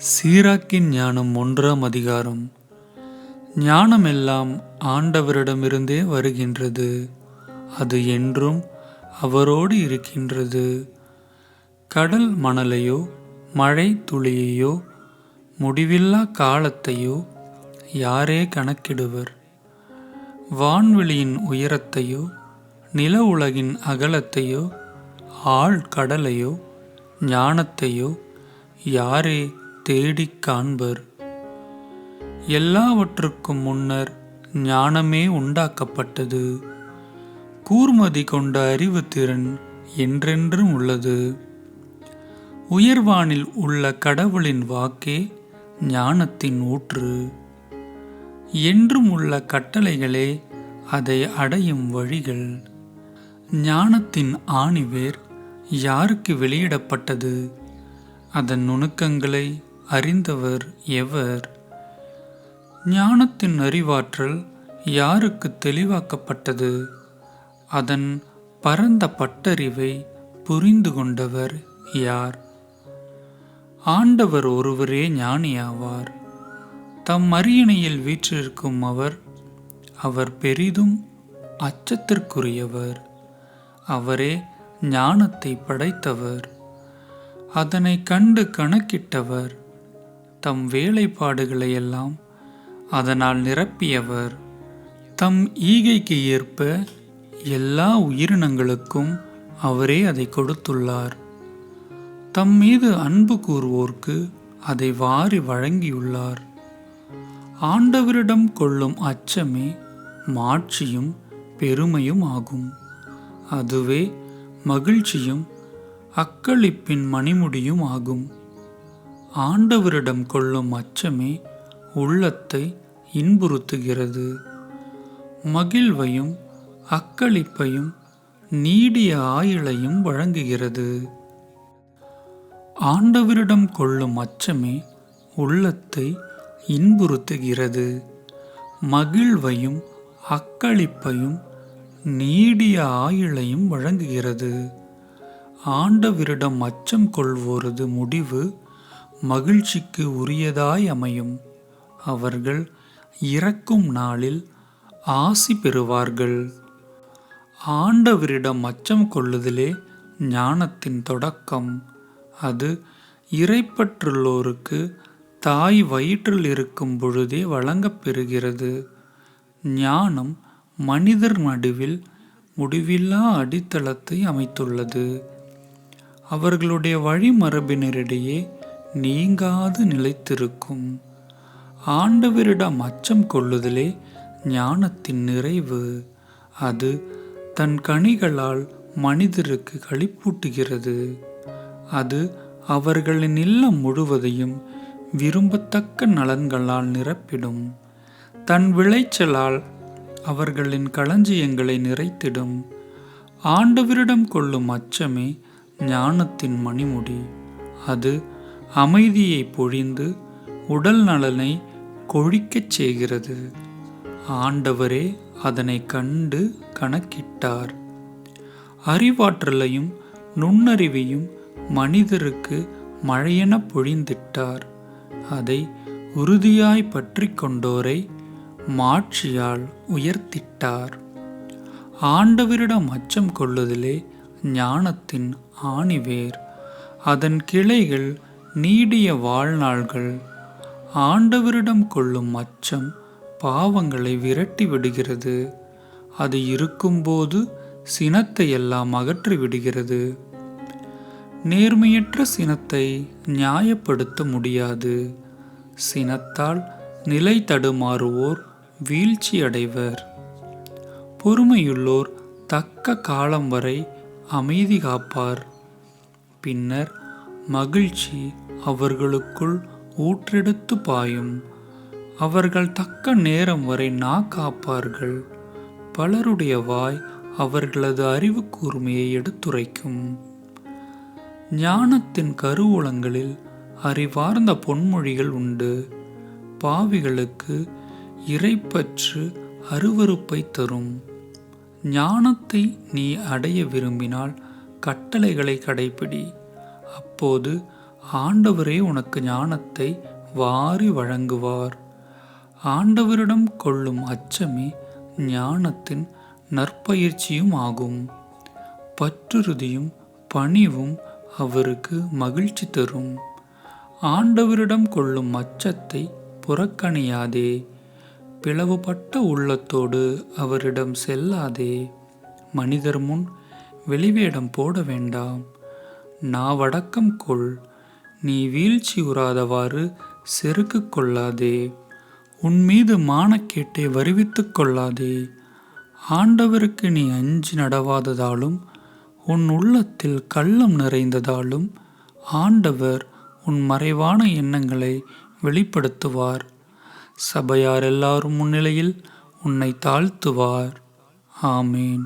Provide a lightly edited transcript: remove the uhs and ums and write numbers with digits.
சீராக்கின் ஞானம் 1ஆம் அதிகாரம். ஞானமெல்லாம் ஆண்டவரிடமிருந்தே வருகின்றது, அது என்றும் அவரோடு இருக்கின்றது. கடல் மணலையோ மழை துளியையோ முடிவில்லா காலத்தையோ யாரே கணக்கிடுவர்? வான்வெளியின் உயரத்தையோ நில உலகின் அகலத்தையோ ஆழ்கடலையோ ஞானத்தையோ யாரே தேடிக் காண்பர்? எல்லாவற்றுக்கும் முன்னர் ஞானமே உண்டாக்கப்பட்டது. கூர்மதி கொண்ட அறிவு திறன் என்றென்றும் உள்ளது. உயர்வானில் உள்ள கடவுளின் வாக்கே ஞானத்தின் ஊற்று. என்றும் உள்ள கட்டளைகளே அதை அடையும் வழிகள். ஞானத்தின் ஆணிவேர் யாருக்கு வெளியிடப்பட்டது? அதன் நுணுக்கங்களை அறிந்தவர் எவர்? ஞானத்தின் அறிவாற்றல் யாருக்கு தெளிவாக்கப்பட்டது? அதன் பரந்த பட்டறிவை புரிந்து கொண்டவர் யார்? ஆண்டவர் ஒருவரே ஞானியாவார். தம் அரியணையில் வீற்றிருக்கும் அவர் பெரிதும் அச்சத்திற்குரியவர். அவரே ஞானத்தை படைத்தவர், அதனை கண்டு கணக்கிட்டவர். தம் வேலைப்பாடுகளையெல்லாம் அதனால் நிரப்பியவர். தம் ஈகைக்கு ஏற்ப எல்லா உயிரினங்களுக்கும் அவரே அதை கொடுத்துள்ளார். தம் மீது அன்பு கூறுவோர்க்கு அதை வாரி வழங்கியுள்ளார். ஆண்டவரிடம் கொள்ளும் அச்சமே மாட்சியும் பெருமையும் ஆகும். அதுவே மகிழ்ச்சியும் அக்களிப்பின் மணிமுடியும் ஆகும். ஆண்டவரிடம் கொள்ளும் அச்சமே உள்ளத்தை இன்புறுத்துகிறது. மகிழ்வையும் அக்களிப்பையும் நீடிய ஆயுளையும் வழங்குகிறது. ஆண்டவரிடம் கொள்ளும் அச்சமே உள்ளத்தை இன்புறுத்துகிறது. மகிழ்வையும் அக்களிப்பையும் நீடிய ஆயுளையும் வழங்குகிறது. ஆண்டவரிடம் அச்சம் கொள்வோரது முடிவு மகிழ்ச்சிக்கு உரியதாய் அமையும். அவர்கள் இறக்கும் நாளில் ஆசி பெறுவார்கள். ஆண்டவரிடம் அச்சம் கொள்ளுதலே ஞானத்தின் தொடக்கம். அது இறைப்பற்றுள்ளோருக்கு தாய் வயிற்றில் இருக்கும் பொழுதே வழங்கப் பெறுகிறது. ஞானம் மனிதர் நடுவில் முடிவில்லா அடித்தளத்தை அமைத்துள்ளது. அவர்களுடைய வழிமரபினரிடையே நீங்காது நிலைத்திருக்கும். ஆண்டவரிடம் அச்சம் கொள்ளுதலே ஞானத்தின் நிறைவு. அது தன் கனிகளால் மனிதருக்கு களிப்பூட்டுகிறது. அது அவர்களின் இல்லம் முழுவதையும் விரும்பத்தக்க நலன்களால் நிரப்பிடும். தன் விளைச்சலால் அவர்களின் களஞ்சியங்களை நிறைத்திடும். ஆண்டவரிடம் கொள்ளும் அச்சமே ஞானத்தின் மணிமுடி. அது அமைதியை பொழிந்து உடல் நலனை கொழிக்கச் செய்கிறது. ஆண்டவரே அதனை கண்டு கணக்கிட்டார். அறிவாற்றலையும் நுண்ணறிவையும் மனிதருக்கு மழையென பொழிந்திட்டார். அதை உறுதியாய் பற்றி கொண்டோரை மாட்சியால் உயர்த்திட்டார். ஆண்டவரிடம் அச்சம் கொள்ளுதலே ஞானத்தின் ஆணிவேர். அதன் கிளைகள் நீடிய வாழ்நாள்கள். ஆண்டவரிடம் கொள்ளும் அச்சம் பாவங்களை விரட்டி விடுகிறது. அது இருக்கும்போது சினத்தை எல்லாம் அகற்றி விடுகிறது. நேர்மையற்ற சினத்தை நியாயப்படுத்த முடியாது. சினத்தால் நிலை தடுமாறுவோர் வீழ்ச்சி அடைவர். பொறுமையுள்ளோர் தக்க காலம் வரை அமைதி காப்பார். பின்னர் மகிழ்ச்சி அவர்களுக்குள் ஊற்றெடுத்து பாயும். அவர்கள் தக்க நேரம் வரை காப்பார்கள். பலருடைய வாய் அவர்களது அறிவு கூர்மையை எடுத்துரைக்கும். ஞானத்தின் கருவூலங்களில் அறிவார்ந்த பொன்மொழிகள் உண்டு. பாவிகளுக்கு இறைப்பற்று அருவருப்பை தரும். ஞானத்தை நீ அடைய விரும்பினால் கட்டளைகளை கடைப்பிடி. அப்போது ஆண்டவரே உனக்கு ஞானத்தை வாரி வழங்குவார். ஆண்டவரிடம் கொள்ளும் அச்சமே ஞானத்தின் நற்பயிற்சியும் ஆகும். பற்றுறுதியும் பணிவும் அவருக்கு மகிழ்ச்சி தரும். ஆண்டவரிடம் கொள்ளும் அச்சத்தை புறக்கணியாதே. பிளவுபட்ட உள்ளத்தோடு அவரிடம் செல்லாதே. மனிதர் முன் வெளிவேடம் போட வேண்டாம். நாவடக்கம் கொள். நீ வீழ்ச்சி உறாதவாறு செருக்கு கொள்ளாதே. உன்மீது மானக்கேட்டை வருவித்துக் கொள்ளாதே. ஆண்டவருக்கு நீ அஞ்சி நடவாததாலும் உன் உள்ளத்தில் கள்ளம் நிறைந்ததாலும் ஆண்டவர் உன் மறைவான எண்ணங்களை வெளிப்படுத்துவார். சபையார் எல்லாரும் முன்னிலையில் உன்னை தாழ்த்துவார். ஆமேன்.